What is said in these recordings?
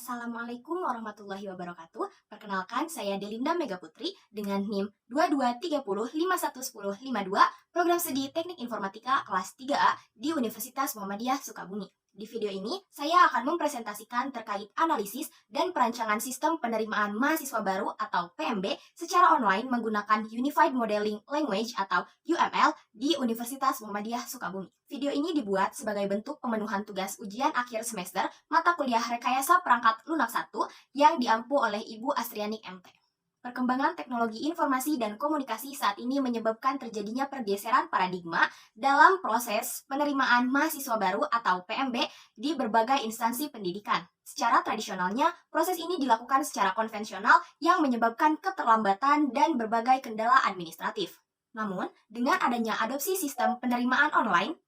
Assalamualaikum warahmatullahi wabarakatuh. Perkenalkan, saya Delinda Megaputri dengan NIM 2230511052, program studi Teknik Informatika kelas 3A di Universitas Muhammadiyah Sukabumi. Di video ini, saya akan mempresentasikan terkait analisis dan perancangan sistem penerimaan mahasiswa baru atau PMB secara online menggunakan Unified Modeling Language atau UML di Universitas Muhammadiyah Sukabumi. Video ini dibuat sebagai bentuk pemenuhan tugas ujian akhir semester mata kuliah Rekayasa Perangkat Lunak 1 yang diampu oleh Ibu Astriani MT. Perkembangan teknologi informasi dan komunikasi saat ini menyebabkan terjadinya pergeseran paradigma dalam proses penerimaan mahasiswa baru atau PMB di berbagai instansi pendidikan. Secara tradisionalnya, proses ini dilakukan secara konvensional yang menyebabkan keterlambatan dan berbagai kendala administratif. Namun, dengan adanya adopsi sistem penerimaan online,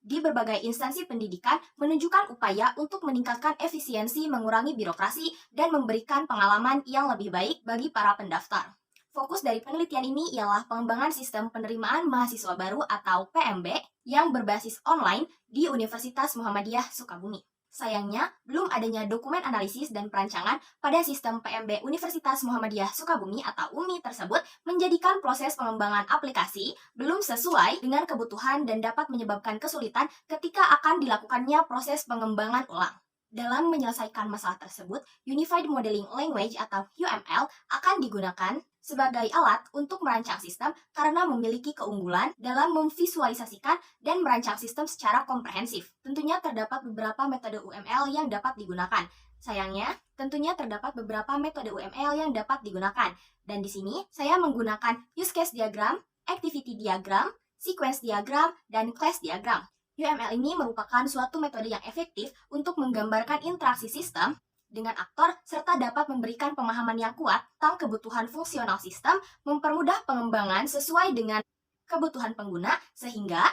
di berbagai instansi pendidikan menunjukkan upaya untuk meningkatkan efisiensi, mengurangi birokrasi, dan memberikan pengalaman yang lebih baik bagi para pendaftar. Fokus dari penelitian ini ialah pengembangan sistem penerimaan mahasiswa baru atau PMB yang berbasis online di Universitas Muhammadiyah Sukabumi. Sayangnya, belum adanya dokumen analisis dan perancangan pada sistem PMB Universitas Muhammadiyah Sukabumi atau UMI tersebut menjadikan proses pengembangan aplikasi belum sesuai dengan kebutuhan dan dapat menyebabkan kesulitan ketika akan dilakukannya proses pengembangan ulang. Dalam menyelesaikan masalah tersebut, Unified Modeling Language atau UML akan digunakan sebagai alat untuk merancang sistem karena memiliki keunggulan dalam memvisualisasikan dan merancang sistem secara komprehensif. Tentunya terdapat beberapa metode UML yang dapat digunakan. Sayangnya, tentunya terdapat beberapa metode UML yang dapat digunakan. Dan di sini, saya menggunakan use case diagram, activity diagram, sequence diagram, dan class diagram. UML ini merupakan suatu metode yang efektif untuk menggambarkan interaksi sistem dengan aktor serta dapat memberikan pemahaman yang kuat tentang kebutuhan fungsional sistem, mempermudah pengembangan sesuai dengan kebutuhan pengguna, sehingga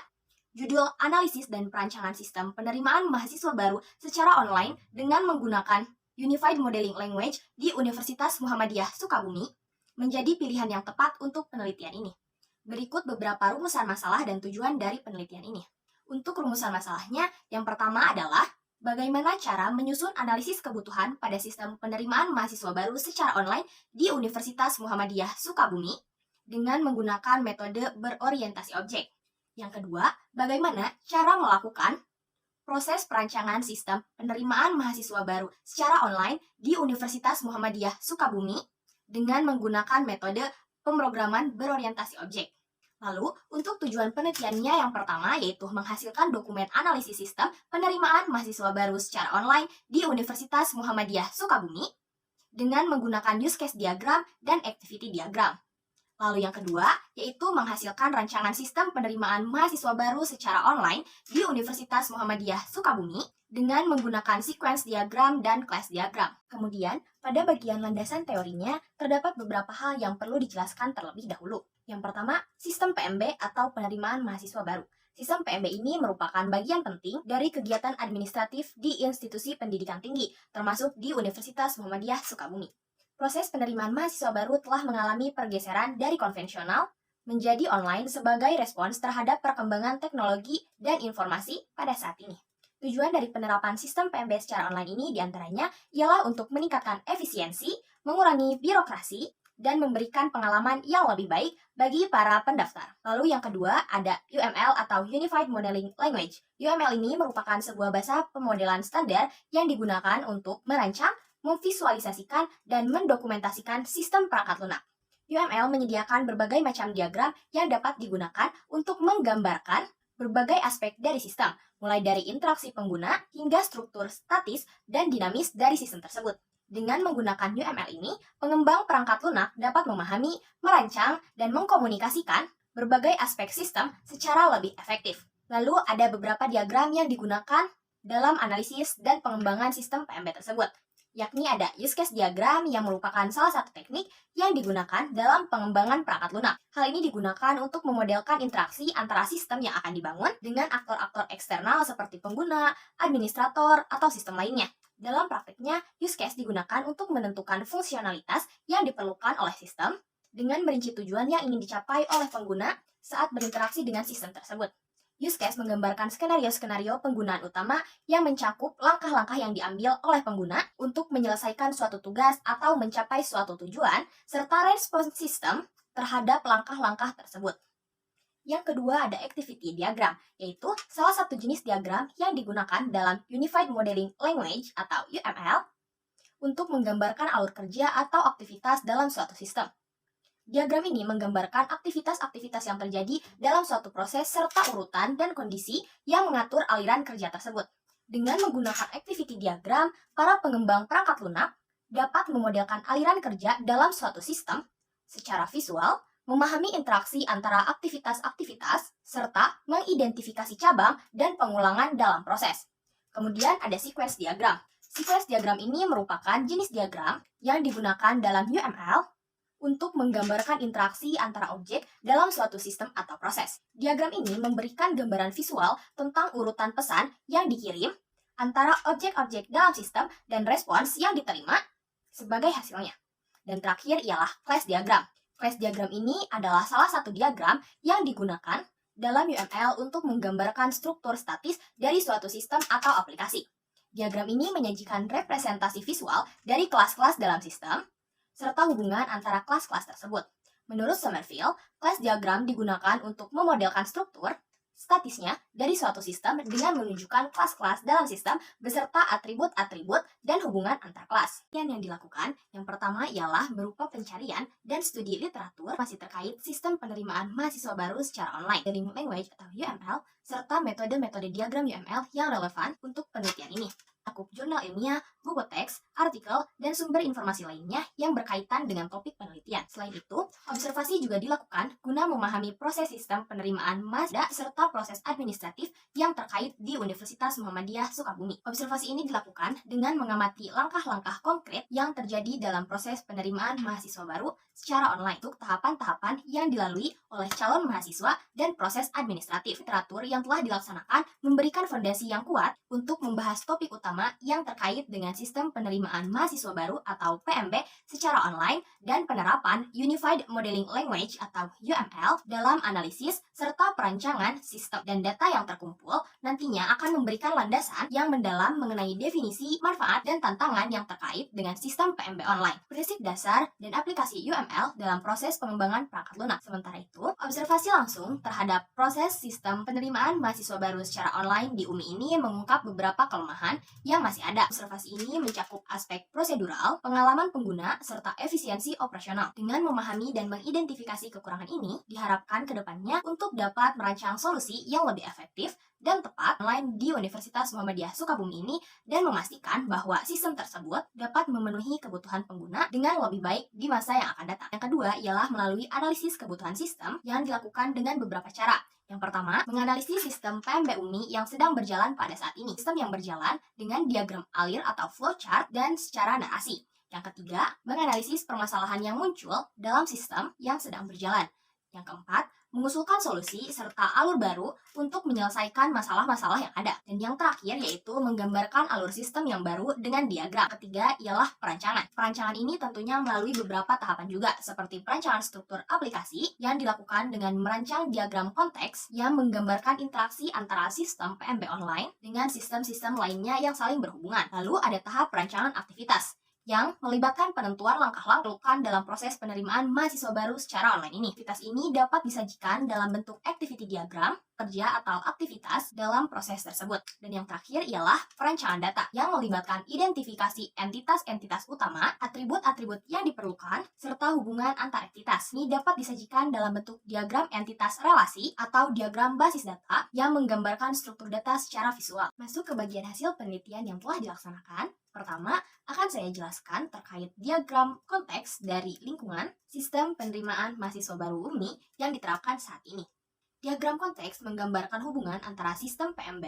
judul analisis dan perancangan sistem penerimaan mahasiswa baru secara online dengan menggunakan Unified Modeling Language di Universitas Muhammadiyah Sukabumi menjadi pilihan yang tepat untuk penelitian ini. Berikut beberapa rumusan masalah dan tujuan dari penelitian ini. Untuk rumusan masalahnya, yang pertama adalah bagaimana cara menyusun analisis kebutuhan pada sistem penerimaan mahasiswa baru secara online di Universitas Muhammadiyah Sukabumi dengan menggunakan metode berorientasi objek. Yang kedua, bagaimana cara melakukan proses perancangan sistem penerimaan mahasiswa baru secara online di Universitas Muhammadiyah Sukabumi dengan menggunakan metode pemrograman berorientasi objek. Lalu, untuk tujuan penelitiannya yang pertama yaitu menghasilkan dokumen analisis sistem penerimaan mahasiswa baru secara online di Universitas Muhammadiyah Sukabumi dengan menggunakan use case diagram dan activity diagram. Lalu yang kedua, yaitu menghasilkan rancangan sistem penerimaan mahasiswa baru secara online di Universitas Muhammadiyah Sukabumi dengan menggunakan sequence diagram dan class diagram. Kemudian, pada bagian landasan teorinya, terdapat beberapa hal yang perlu dijelaskan terlebih dahulu. Yang pertama, sistem PMB atau penerimaan mahasiswa baru. Sistem PMB ini merupakan bagian penting dari kegiatan administratif di institusi pendidikan tinggi, termasuk di Universitas Muhammadiyah Sukabumi. Proses penerimaan mahasiswa baru telah mengalami pergeseran dari konvensional menjadi online sebagai respons terhadap perkembangan teknologi dan informasi pada saat ini. Tujuan dari penerapan sistem PMB secara online ini diantaranya ialah untuk meningkatkan efisiensi, mengurangi birokrasi, dan memberikan pengalaman yang lebih baik bagi para pendaftar. Lalu yang kedua ada UML atau Unified Modeling Language. UML ini merupakan sebuah bahasa pemodelan standar yang digunakan untuk merancang, memvisualisasikan, dan mendokumentasikan sistem perangkat lunak. UML menyediakan berbagai macam diagram yang dapat digunakan untuk menggambarkan berbagai aspek dari sistem, mulai dari interaksi pengguna hingga struktur statis dan dinamis dari sistem tersebut. Dengan menggunakan UML ini, pengembang perangkat lunak dapat memahami, merancang, dan mengkomunikasikan berbagai aspek sistem secara lebih efektif. Lalu ada beberapa diagram yang digunakan dalam analisis dan pengembangan sistem PMB tersebut, yakni ada use case diagram yang merupakan salah satu teknik yang digunakan dalam pengembangan perangkat lunak. Hal ini digunakan untuk memodelkan interaksi antara sistem yang akan dibangun dengan aktor-aktor eksternal seperti pengguna, administrator, atau sistem lainnya. Dalam praktiknya, use case digunakan untuk menentukan fungsionalitas yang diperlukan oleh sistem dengan merinci tujuan yang ingin dicapai oleh pengguna saat berinteraksi dengan sistem tersebut. Use case menggambarkan skenario-skenario penggunaan utama yang mencakup langkah-langkah yang diambil oleh pengguna untuk menyelesaikan suatu tugas atau mencapai suatu tujuan, serta respons sistem terhadap langkah-langkah tersebut. Yang kedua ada activity diagram, yaitu salah satu jenis diagram yang digunakan dalam Unified Modeling Language atau UML untuk menggambarkan alur kerja atau aktivitas dalam suatu sistem. Diagram ini menggambarkan aktivitas-aktivitas yang terjadi dalam suatu proses serta urutan dan kondisi yang mengatur aliran kerja tersebut. Dengan menggunakan activity diagram, para pengembang perangkat lunak dapat memodelkan aliran kerja dalam suatu sistem secara visual, memahami interaksi antara aktivitas-aktivitas, serta mengidentifikasi cabang dan pengulangan dalam proses. Kemudian ada sequence diagram. Sequence diagram ini merupakan jenis diagram yang digunakan dalam UML untuk menggambarkan interaksi antara objek dalam suatu sistem atau proses. Diagram ini memberikan gambaran visual tentang urutan pesan yang dikirim antara objek-objek dalam sistem dan respons yang diterima sebagai hasilnya. Dan terakhir ialah class diagram. Class diagram ini adalah salah satu diagram yang digunakan dalam UML untuk menggambarkan struktur statis dari suatu sistem atau aplikasi. Diagram ini menyajikan representasi visual dari kelas-kelas dalam sistem, serta hubungan antara kelas-kelas tersebut. Menurut Somerville, kelas diagram digunakan untuk memodelkan struktur statisnya dari suatu sistem dengan menunjukkan kelas-kelas dalam sistem beserta atribut-atribut dan hubungan antar kelas. Yang dilakukan, yang pertama ialah berupa pencarian dan studi literatur masih terkait sistem penerimaan mahasiswa baru secara online, Modeling Language atau UML, serta metode-metode diagram UML yang relevan untuk penelitian ini. Cakup jurnal ilmiah, buku teks, artikel, dan sumber informasi lainnya yang berkaitan dengan topik penelitian. Selain itu, observasi juga dilakukan guna memahami proses sistem penerimaan mahasiswa serta proses administratif yang terkait di Universitas Muhammadiyah Sukabumi. Observasi ini dilakukan dengan mengamati langkah-langkah konkret yang terjadi dalam proses penerimaan mahasiswa baru secara online untuk tahapan-tahapan yang dilalui oleh calon mahasiswa dan proses administratif. Literatur yang telah dilaksanakan memberikan fondasi yang kuat untuk membahas topik utama yang terkait dengan sistem penerimaan mahasiswa baru atau PMB secara online dan penerapan Unified Modeling Language atau UML dalam analisis serta perancangan sistem dan data yang terkumpul nantinya akan memberikan landasan yang mendalam mengenai definisi, manfaat, dan tantangan yang terkait dengan sistem PMB online, prinsip dasar dan aplikasi UML dalam proses pengembangan perangkat lunak. Sementara itu, observasi langsung terhadap proses sistem penerimaan mahasiswa baru secara online di UMI ini mengungkap beberapa kelemahan yang masih ada. Observasi ini mencakup aspek prosedural, pengalaman pengguna, serta efisiensi operasional. Dengan memahami dan mengidentifikasi kekurangan ini, diharapkan ke depannya untuk dapat merancang solusi yang lebih efektif dan tepat online di Universitas Muhammadiyah Sukabumi ini dan memastikan bahwa sistem tersebut dapat memenuhi kebutuhan pengguna dengan lebih baik di masa yang akan datang. Yang kedua ialah melalui analisis kebutuhan sistem yang dilakukan dengan beberapa cara. Yang pertama, menganalisis sistem PMB UMI yang sedang berjalan pada saat ini. Sistem yang berjalan dengan diagram alir atau flowchart dan secara narasi. Yang ketiga, menganalisis permasalahan yang muncul dalam sistem yang sedang berjalan. Yang keempat, mengusulkan solusi serta alur baru untuk menyelesaikan masalah-masalah yang ada. Dan yang terakhir yaitu menggambarkan alur sistem yang baru dengan diagram. Ketiga ialah perancangan. Perancangan ini tentunya melalui beberapa tahapan juga, seperti perancangan struktur aplikasi yang dilakukan dengan merancang diagram konteks yang menggambarkan interaksi antara sistem PMB online dengan sistem-sistem lainnya yang saling berhubungan. Lalu ada tahap perancangan aktivitas yang melibatkan penentuan langkah-langkah dalam proses penerimaan mahasiswa baru secara online ini. Aktivitas ini dapat disajikan dalam bentuk activity diagram, kerja atau aktivitas dalam proses tersebut. Dan yang terakhir ialah perancangan data yang melibatkan identifikasi entitas-entitas utama, atribut-atribut yang diperlukan, serta hubungan antar entitas. Ini dapat disajikan dalam bentuk diagram entitas relasi atau diagram basis data yang menggambarkan struktur data secara visual. Masuk ke bagian hasil penelitian yang telah dilaksanakan. Pertama, akan saya jelaskan terkait diagram konteks dari lingkungan sistem penerimaan mahasiswa baru UMI yang diterapkan saat ini. Diagram konteks menggambarkan hubungan antara sistem PMB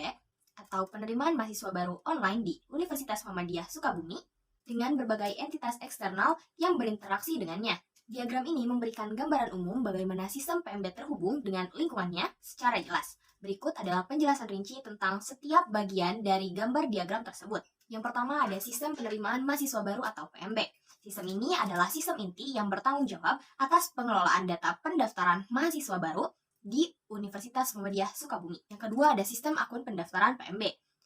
atau penerimaan mahasiswa baru online di Universitas Muhammadiyah Sukabumi dengan berbagai entitas eksternal yang berinteraksi dengannya. Diagram ini memberikan gambaran umum bagaimana sistem PMB terhubung dengan lingkungannya secara jelas. Berikut adalah penjelasan rinci tentang setiap bagian dari gambar diagram tersebut. Yang pertama ada sistem penerimaan mahasiswa baru atau PMB. Sistem ini adalah sistem inti yang bertanggung jawab atas pengelolaan data pendaftaran mahasiswa baru di Universitas Muhammadiyah Sukabumi. Yang kedua ada sistem akun pendaftaran PMB.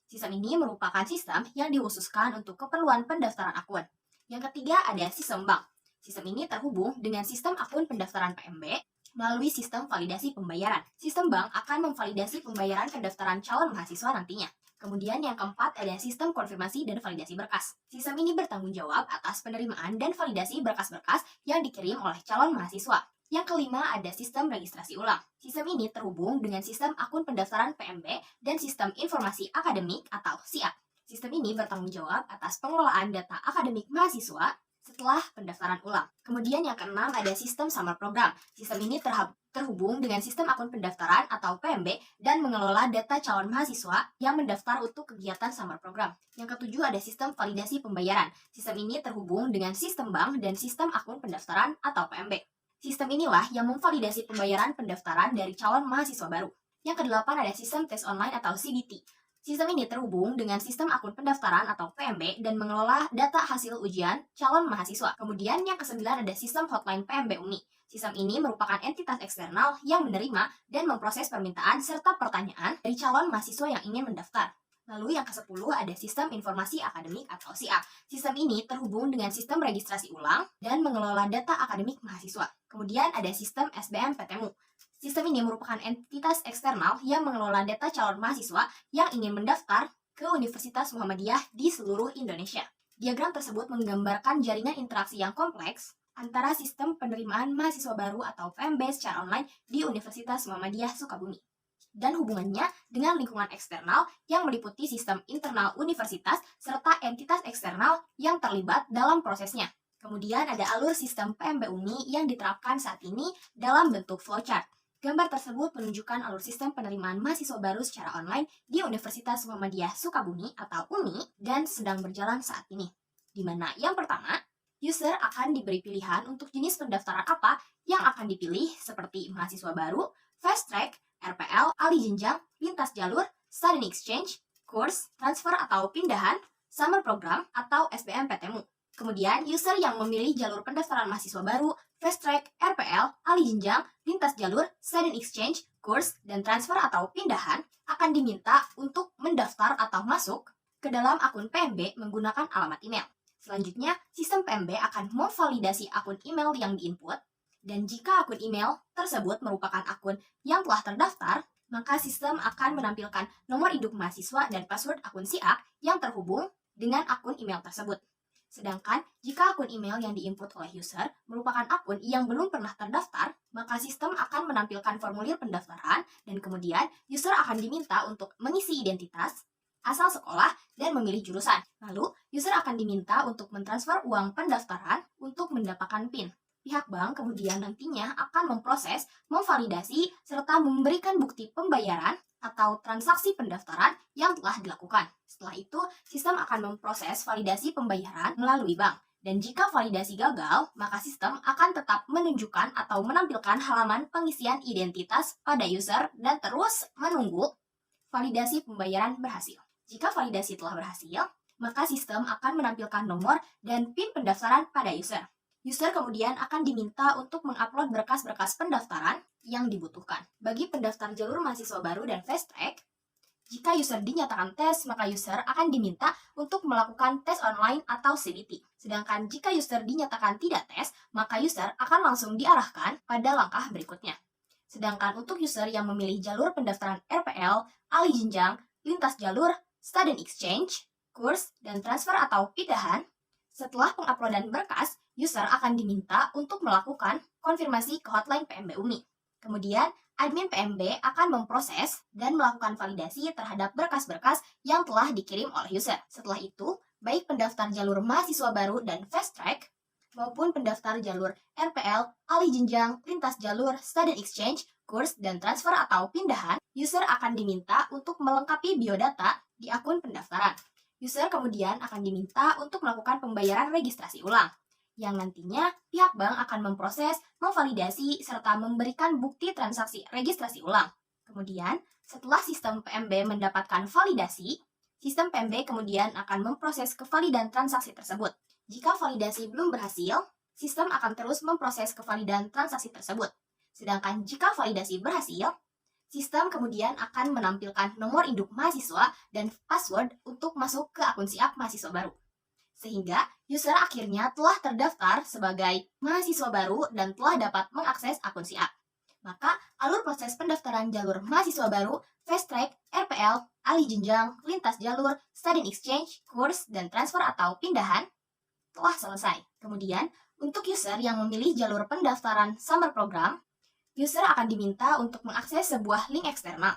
Sistem ini merupakan sistem yang dikhususkan untuk keperluan pendaftaran akun. Yang ketiga ada sistem bank. Sistem ini terhubung dengan sistem akun pendaftaran PMB melalui sistem validasi pembayaran. Sistem bank akan memvalidasi pembayaran pendaftaran calon mahasiswa nantinya. Kemudian yang keempat ada sistem konfirmasi dan validasi berkas. Sistem ini bertanggung jawab atas penerimaan dan validasi berkas-berkas yang dikirim oleh calon mahasiswa. Yang kelima ada sistem registrasi ulang. Sistem ini terhubung dengan sistem akun pendaftaran PMB dan sistem informasi akademik atau SIA. Sistem ini bertanggung jawab atas pengelolaan data akademik mahasiswa setelah pendaftaran ulang. Kemudian yang keenam ada sistem summer program. Sistem ini terhubung dengan sistem akun pendaftaran atau PMB dan mengelola data calon mahasiswa yang mendaftar untuk kegiatan summer program. Yang ketujuh ada sistem validasi pembayaran. Sistem ini terhubung dengan sistem bank dan sistem akun pendaftaran atau PMB. Sistem inilah yang memvalidasi pembayaran pendaftaran dari calon mahasiswa baru. Yang kedelapan ada sistem tes online atau CBT. Sistem ini terhubung dengan sistem akun pendaftaran atau PMB dan mengelola data hasil ujian calon mahasiswa. Kemudian yang kesembilan ada sistem hotline PMB UNI. Sistem ini merupakan entitas eksternal yang menerima dan memproses permintaan serta pertanyaan dari calon mahasiswa yang ingin mendaftar. Lalu yang ke-10 ada sistem informasi akademik atau SIA. Sistem ini terhubung dengan sistem registrasi ulang dan mengelola data akademik mahasiswa. Kemudian ada sistem SBMPTMU. Sistem ini merupakan entitas eksternal yang mengelola data calon mahasiswa yang ingin mendaftar ke Universitas Muhammadiyah di seluruh Indonesia. Diagram tersebut menggambarkan jaringan interaksi yang kompleks antara sistem penerimaan mahasiswa baru atau PMB secara online di Universitas Muhammadiyah Sukabumi dan hubungannya dengan lingkungan eksternal yang meliputi sistem internal universitas serta entitas eksternal yang terlibat dalam prosesnya. Kemudian ada alur sistem PMB UNI yang diterapkan saat ini dalam bentuk flowchart. Gambar tersebut menunjukkan alur sistem penerimaan mahasiswa baru secara online di Universitas Muhammadiyah Sukabumi atau UNI dan sedang berjalan saat ini. Di mana yang pertama, user akan diberi pilihan untuk jenis pendaftaran apa yang akan dipilih seperti mahasiswa baru, fast track, RPL, alih jenjang, lintas jalur, student exchange, course, transfer atau pindahan, summer program, atau SBMPTMU. Kemudian, user yang memilih jalur pendaftaran mahasiswa baru, fast track, RPL, alih jenjang, lintas jalur, student exchange, course, dan transfer atau pindahan akan diminta untuk mendaftar atau masuk ke dalam akun PMB menggunakan alamat email. Selanjutnya, sistem PMB akan memvalidasi akun email yang diinput. Dan jika akun email tersebut merupakan akun yang telah terdaftar, maka sistem akan menampilkan nomor induk mahasiswa dan password akun SIA yang terhubung dengan akun email tersebut. Sedangkan jika akun email yang diinput oleh user merupakan akun yang belum pernah terdaftar, maka sistem akan menampilkan formulir pendaftaran dan kemudian user akan diminta untuk mengisi identitas, asal sekolah, dan memilih jurusan. Lalu, user akan diminta untuk mentransfer uang pendaftaran untuk mendapatkan PIN. Pihak bank kemudian nantinya akan memproses, memvalidasi, serta memberikan bukti pembayaran atau transaksi pendaftaran yang telah dilakukan. Setelah itu, sistem akan memproses validasi pembayaran melalui bank. Dan jika validasi gagal, maka sistem akan tetap menunjukkan atau menampilkan halaman pengisian identitas pada user dan terus menunggu validasi pembayaran berhasil. Jika validasi telah berhasil, maka sistem akan menampilkan nomor dan PIN pendaftaran pada user. User kemudian akan diminta untuk mengupload berkas-berkas pendaftaran yang dibutuhkan. Bagi pendaftar jalur mahasiswa baru dan fast track, jika user dinyatakan tes, maka user akan diminta untuk melakukan tes online atau CBT. Sedangkan jika user dinyatakan tidak tes, maka user akan langsung diarahkan pada langkah berikutnya. Sedangkan untuk user yang memilih jalur pendaftaran RPL, alih jenjang, lintas jalur, student exchange, course, dan transfer atau pindahan, setelah penguploadan berkas, user akan diminta untuk melakukan konfirmasi ke hotline PMB UNI. Kemudian, admin PMB akan memproses dan melakukan validasi terhadap berkas-berkas yang telah dikirim oleh user. Setelah itu, baik pendaftar jalur mahasiswa baru dan fast track, maupun pendaftar jalur RPL, alih jenjang, lintas jalur, student exchange, course, dan transfer atau pindahan, user akan diminta untuk melengkapi biodata di akun pendaftaran. User kemudian akan diminta untuk melakukan pembayaran registrasi ulang, yang nantinya pihak bank akan memproses, memvalidasi, serta memberikan bukti transaksi registrasi ulang. Kemudian, setelah sistem PMB mendapatkan validasi, sistem PMB kemudian akan memproses kevalidan transaksi tersebut. Jika validasi belum berhasil, sistem akan terus memproses kevalidan transaksi tersebut. Sedangkan jika validasi berhasil, sistem kemudian akan menampilkan nomor induk mahasiswa dan password untuk masuk ke akun siap mahasiswa baru. Sehingga user akhirnya telah terdaftar sebagai mahasiswa baru dan telah dapat mengakses akun siap. Maka alur proses pendaftaran jalur mahasiswa baru, fast track, RPL, alih jenjang, lintas jalur, student exchange, course, dan transfer atau pindahan telah selesai. Kemudian, untuk user yang memilih jalur pendaftaran summer program, user akan diminta untuk mengakses sebuah link eksternal,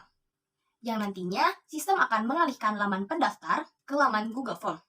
yang nantinya sistem akan mengalihkan laman pendaftar ke laman Google Form.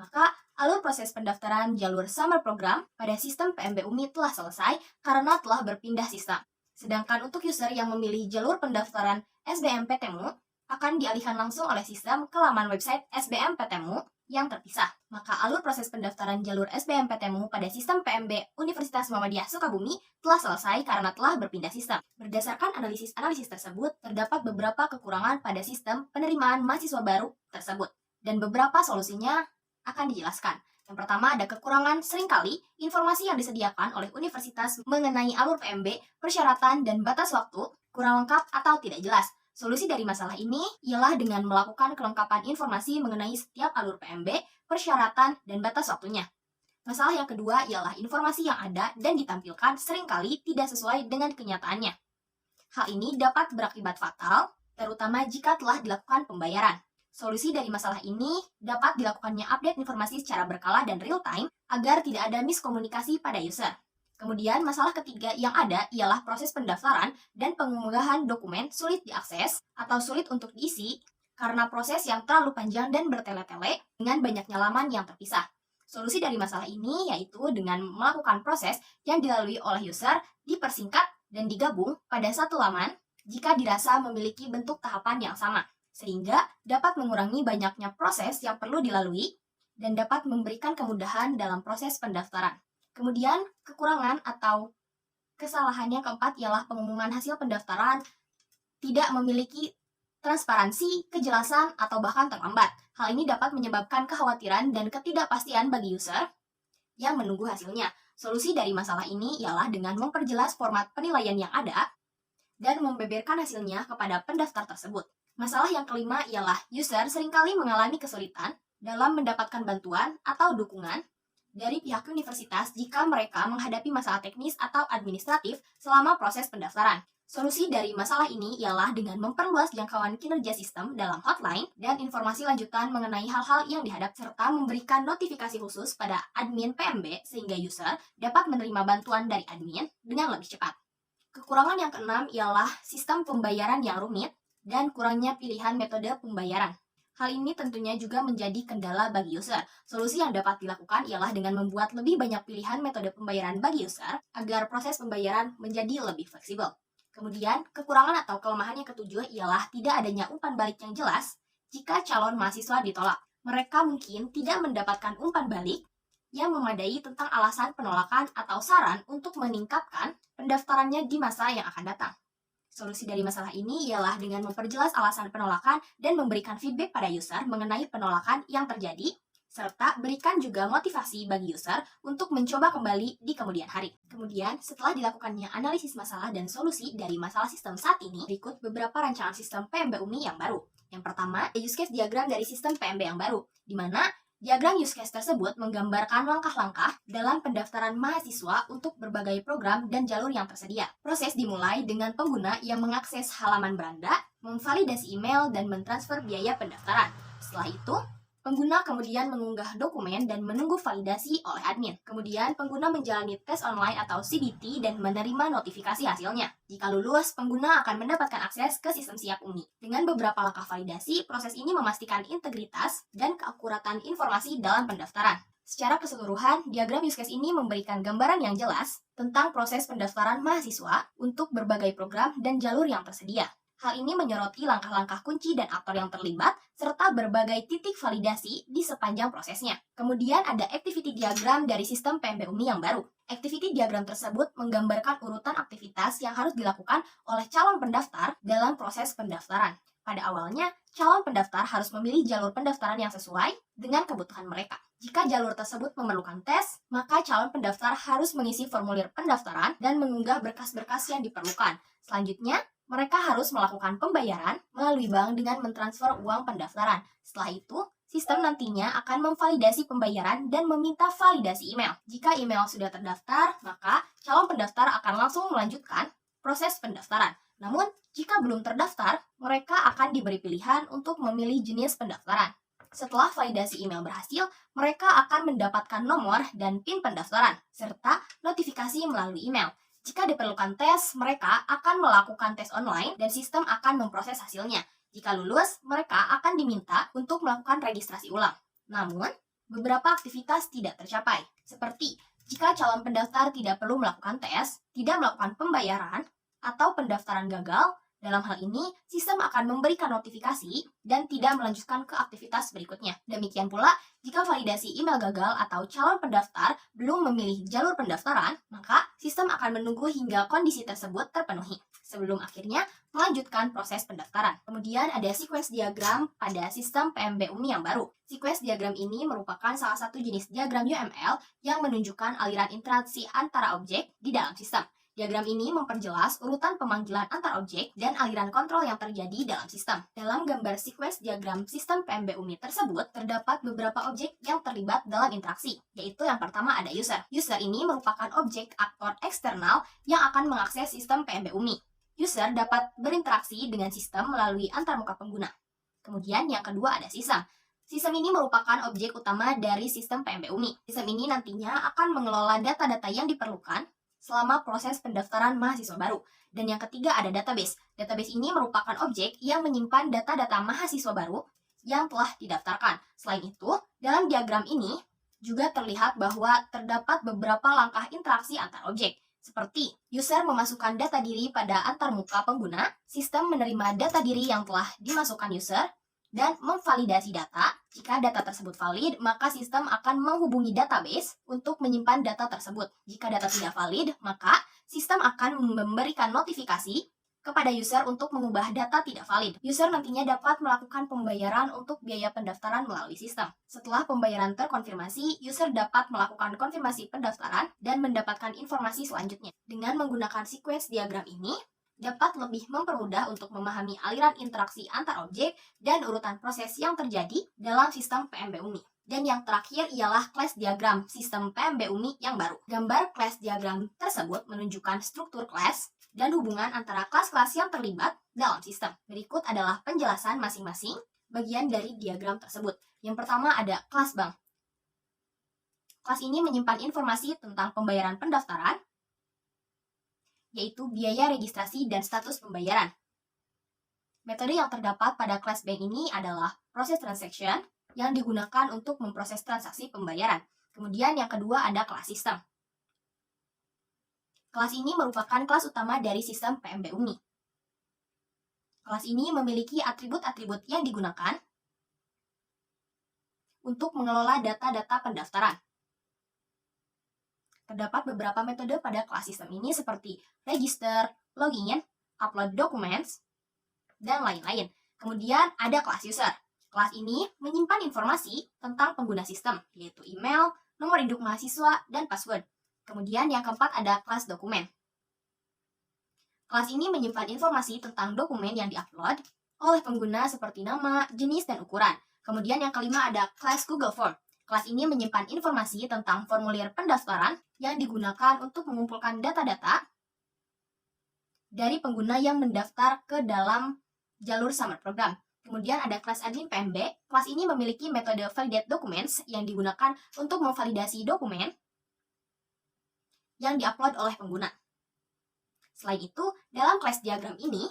Maka, alur proses pendaftaran jalur summer program pada sistem PMB UMI telah selesai karena telah berpindah sistem. Sedangkan untuk user yang memilih jalur pendaftaran SBMPTMU akan dialihkan langsung oleh sistem ke laman website SBMPTMU yang terpisah. Maka alur proses pendaftaran jalur SBMPTMU pada sistem PMB Universitas Muhammadiyah Sukabumi telah selesai karena telah berpindah sistem. Berdasarkan analisis tersebut, terdapat beberapa kekurangan pada sistem penerimaan mahasiswa baru tersebut. Dan beberapa solusinya akan dijelaskan. Yang pertama, ada kekurangan seringkali informasi yang disediakan oleh universitas mengenai alur PMB, persyaratan, dan batas waktu kurang lengkap atau tidak jelas. Solusi dari masalah ini ialah dengan melakukan kelengkapan informasi mengenai setiap alur PMB, persyaratan, dan batas waktunya. Masalah yang kedua ialah informasi yang ada dan ditampilkan seringkali tidak sesuai dengan kenyataannya. Hal ini dapat berakibat fatal, terutama jika telah dilakukan pembayaran. Solusi dari masalah ini dapat dilakukannya update informasi secara berkala dan real time agar tidak ada miskomunikasi pada user. Kemudian masalah ketiga yang ada ialah proses pendaftaran dan pengunggahan dokumen sulit diakses atau sulit untuk diisi karena proses yang terlalu panjang dan bertele-tele dengan banyaknya laman yang terpisah. Solusi dari masalah ini yaitu dengan melakukan proses yang dilalui oleh user dipersingkat dan digabung pada satu laman jika dirasa memiliki bentuk tahapan yang sama, sehingga dapat mengurangi banyaknya proses yang perlu dilalui dan dapat memberikan kemudahan dalam proses pendaftaran. Kemudian, kekurangan atau kesalahan yang keempat ialah pengumuman hasil pendaftaran tidak memiliki transparansi, kejelasan, atau bahkan terlambat. Hal ini dapat menyebabkan kekhawatiran dan ketidakpastian bagi user yang menunggu hasilnya. Solusi dari masalah ini ialah dengan memperjelas format penilaian yang ada dan membeberkan hasilnya kepada pendaftar tersebut. Masalah yang kelima ialah user seringkali mengalami kesulitan dalam mendapatkan bantuan atau dukungan dari pihak universitas jika mereka menghadapi masalah teknis atau administratif selama proses pendaftaran. Solusi dari masalah ini ialah dengan memperluas jangkauan kinerja sistem dalam hotline dan informasi lanjutan mengenai hal-hal yang dihadap serta memberikan notifikasi khusus pada admin PMB sehingga user dapat menerima bantuan dari admin dengan lebih cepat. Kekurangan yang keenam ialah sistem pembayaran yang rumit dan kurangnya pilihan metode pembayaran. Hal ini tentunya juga menjadi kendala bagi user. Solusi yang dapat dilakukan ialah dengan membuat lebih banyak pilihan metode pembayaran bagi user agar proses pembayaran menjadi lebih fleksibel. Kemudian, kekurangan atau kelemahan yang ketujuh ialah tidak adanya umpan balik yang jelas jika calon mahasiswa ditolak. Mereka mungkin tidak mendapatkan umpan balik yang memadai tentang alasan penolakan atau saran untuk meningkatkan pendaftarannya di masa yang akan datang. Solusi dari masalah ini ialah dengan memperjelas alasan penolakan dan memberikan feedback pada user mengenai penolakan yang terjadi, serta berikan juga motivasi bagi user untuk mencoba kembali di kemudian hari. Kemudian, setelah dilakukannya analisis masalah dan solusi dari masalah sistem saat ini, berikut beberapa rancangan sistem PMB UMI yang baru. Yang pertama, use case diagram dari sistem PMB yang baru, di mana diagram use case tersebut menggambarkan langkah-langkah dalam pendaftaran mahasiswa untuk berbagai program dan jalur yang tersedia. Proses dimulai dengan pengguna yang mengakses halaman beranda, memvalidasi email, dan mentransfer biaya pendaftaran. Setelah itu, pengguna kemudian mengunggah dokumen dan menunggu validasi oleh admin. Kemudian, pengguna menjalani tes online atau CBT dan menerima notifikasi hasilnya. Jika lulus, pengguna akan mendapatkan akses ke sistem siap UMI. Dengan beberapa langkah validasi, proses ini memastikan integritas dan keakuratan informasi dalam pendaftaran. Secara keseluruhan, diagram use case ini memberikan gambaran yang jelas tentang proses pendaftaran mahasiswa untuk berbagai program dan jalur yang tersedia. Hal ini menyoroti langkah-langkah kunci dan aktor yang terlibat, serta berbagai titik validasi di sepanjang prosesnya. Kemudian ada activity diagram dari sistem PMB UMI yang baru. Activity diagram tersebut menggambarkan urutan aktivitas yang harus dilakukan oleh calon pendaftar dalam proses pendaftaran. Pada awalnya, calon pendaftar harus memilih jalur pendaftaran yang sesuai dengan kebutuhan mereka. Jika jalur tersebut memerlukan tes, maka calon pendaftar harus mengisi formulir pendaftaran dan mengunggah berkas-berkas yang diperlukan. Selanjutnya, mereka harus melakukan pembayaran melalui bank dengan mentransfer uang pendaftaran. Setelah itu, sistem nantinya akan memvalidasi pembayaran dan meminta validasi email. Jika email sudah terdaftar, maka calon pendaftar akan langsung melanjutkan proses pendaftaran. Namun, jika belum terdaftar, mereka akan diberi pilihan untuk memilih jenis pendaftaran. Setelah validasi email berhasil, mereka akan mendapatkan nomor dan PIN pendaftaran, serta notifikasi melalui email. Jika diperlukan tes, mereka akan melakukan tes online dan sistem akan memproses hasilnya. Jika lulus, mereka akan diminta untuk melakukan registrasi ulang. Namun, beberapa aktivitas tidak tercapai, seperti jika calon pendaftar tidak perlu melakukan tes, tidak melakukan pembayaran, atau pendaftaran gagal. Dalam hal ini, sistem akan memberikan notifikasi dan tidak melanjutkan ke aktivitas berikutnya. Demikian pula, jika validasi email gagal atau calon pendaftar belum memilih jalur pendaftaran, maka sistem akan menunggu hingga kondisi tersebut terpenuhi sebelum akhirnya melanjutkan proses pendaftaran. Kemudian ada sequence diagram pada sistem PMB UMI yang baru. Sequence diagram ini merupakan salah satu jenis diagram UML yang menunjukkan aliran interaksi antara objek di dalam sistem. Diagram ini memperjelas urutan pemanggilan antar objek dan aliran kontrol yang terjadi dalam sistem. Dalam gambar sequence diagram sistem PMB UMI tersebut, terdapat beberapa objek yang terlibat dalam interaksi, yaitu yang pertama ada user. User ini merupakan objek aktor eksternal yang akan mengakses sistem PMB UMI. User dapat berinteraksi dengan sistem melalui antarmuka pengguna. Kemudian yang kedua ada sistem. Sistem ini merupakan objek utama dari sistem PMB UMI. Sistem ini nantinya akan mengelola data-data yang diperlukan selama proses pendaftaran mahasiswa baru. Dan yang ketiga ada database. Database ini merupakan objek yang menyimpan data-data mahasiswa baru yang telah didaftarkan. Selain itu, dalam diagram ini juga terlihat bahwa terdapat beberapa langkah interaksi antar objek, seperti user memasukkan data diri pada antarmuka pengguna, sistem menerima data diri yang telah dimasukkan user, dan memvalidasi data. Jika data tersebut valid, maka sistem akan menghubungi database untuk menyimpan data tersebut. Jika data tidak valid, maka sistem akan memberikan notifikasi kepada user untuk mengubah data tidak valid. User nantinya dapat melakukan pembayaran untuk biaya pendaftaran melalui sistem. Setelah pembayaran terkonfirmasi, user dapat melakukan konfirmasi pendaftaran dan mendapatkan informasi selanjutnya. Dengan menggunakan sequence diagram ini, dapat lebih mempermudah untuk memahami aliran interaksi antar objek dan urutan proses yang terjadi dalam sistem PMB UMI. Dan yang terakhir ialah class diagram sistem PMB UMI yang baru. Gambar class diagram tersebut menunjukkan struktur class dan hubungan antara kelas-kelas yang terlibat dalam sistem. Berikut adalah penjelasan masing-masing bagian dari diagram tersebut. Yang pertama ada kelas bank. Kelas ini menyimpan informasi tentang pembayaran pendaftaran, yaitu biaya registrasi dan status pembayaran. Metode yang terdapat pada kelas bank ini adalah proses transaction yang digunakan untuk memproses transaksi pembayaran. Kemudian yang kedua ada kelas sistem. Kelas ini merupakan kelas utama dari sistem PMB UMI. Kelas ini memiliki atribut-atribut yang digunakan untuk mengelola data-data pendaftaran. Terdapat beberapa metode pada kelas sistem ini seperti register, login, upload documents, dan lain-lain. Kemudian ada kelas user. Kelas ini menyimpan informasi tentang pengguna sistem, yaitu email, nomor induk mahasiswa, dan password. Kemudian yang keempat ada kelas dokumen. Kelas ini menyimpan informasi tentang dokumen yang diupload oleh pengguna seperti nama, jenis, dan ukuran. Kemudian yang kelima ada kelas Google Form. Kelas ini menyimpan informasi tentang formulir pendaftaran yang digunakan untuk mengumpulkan data-data dari pengguna yang mendaftar ke dalam jalur summer program. Kemudian ada kelas admin PMB. Kelas ini memiliki metode validate documents yang digunakan untuk memvalidasi dokumen yang diupload oleh pengguna. Selain itu, dalam kelas diagram ini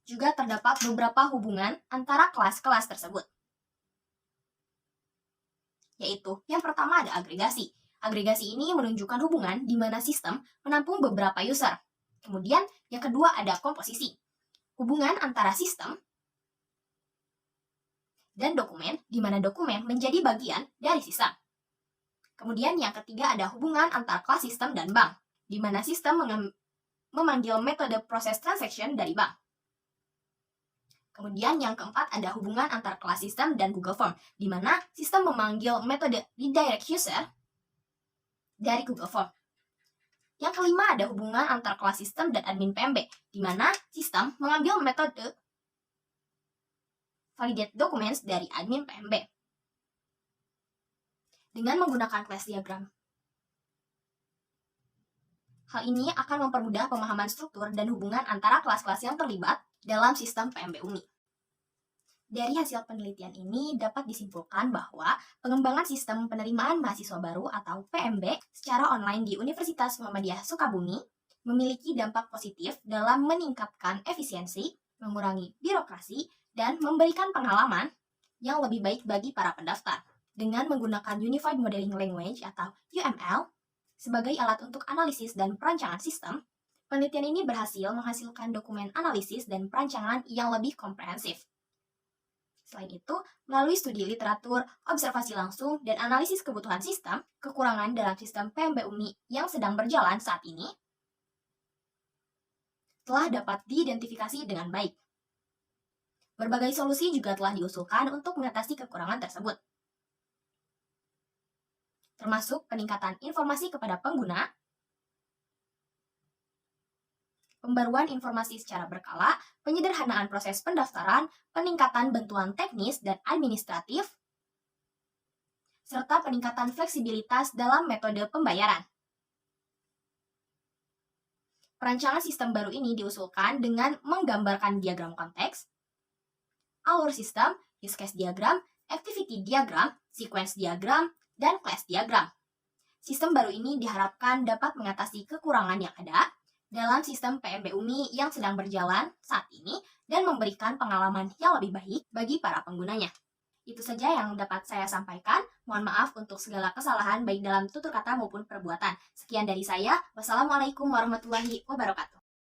juga terdapat beberapa hubungan antara kelas-kelas tersebut. Yaitu, yang pertama ada agregasi. Agregasi ini menunjukkan hubungan di mana sistem menampung beberapa user. Kemudian, yang kedua ada komposisi. Hubungan antara sistem dan dokumen, di mana dokumen menjadi bagian dari sistem. Kemudian, yang ketiga ada hubungan antara kelas sistem dan bank, di mana sistem memanggil metode proses transaction dari bank. Kemudian yang keempat ada hubungan antar kelas sistem dan Google Form, di mana sistem memanggil metode redirect user dari Google Form. Yang kelima ada hubungan antar kelas sistem dan admin PMB, di mana sistem mengambil metode validate documents dari admin PMB dengan menggunakan class diagram. Hal ini akan mempermudah pemahaman struktur dan hubungan antara kelas-kelas yang terlibat dalam sistem PMB UMI. Dari hasil penelitian ini dapat disimpulkan bahwa pengembangan sistem penerimaan mahasiswa baru atau PMB secara online di Universitas Muhammadiyah Sukabumi memiliki dampak positif dalam meningkatkan efisiensi, mengurangi birokrasi, dan memberikan pengalaman yang lebih baik bagi para pendaftar. Dengan menggunakan Unified Modeling Language atau UML sebagai alat untuk analisis dan perancangan sistem, penelitian ini berhasil menghasilkan dokumen analisis dan perancangan yang lebih komprehensif. Selain itu, melalui studi literatur, observasi langsung, dan analisis kebutuhan sistem, kekurangan dalam sistem PMB UMI yang sedang berjalan saat ini telah dapat diidentifikasi dengan baik. Berbagai solusi juga telah diusulkan untuk mengatasi kekurangan tersebut, termasuk peningkatan informasi kepada pengguna, pembaruan informasi secara berkala, penyederhanaan proses pendaftaran, peningkatan bantuan teknis dan administratif, serta peningkatan fleksibilitas dalam metode pembayaran. Perancangan sistem baru ini diusulkan dengan menggambarkan diagram konteks, alur sistem, use case diagram, activity diagram, sequence diagram, dan class diagram. Sistem baru ini diharapkan dapat mengatasi kekurangan yang ada dalam sistem PMB UMI yang sedang berjalan saat ini dan memberikan pengalaman yang lebih baik bagi para penggunanya. Itu saja yang dapat saya sampaikan. Mohon maaf untuk segala kesalahan baik dalam tutur kata maupun perbuatan. Sekian dari saya. Wassalamualaikum warahmatullahi wabarakatuh.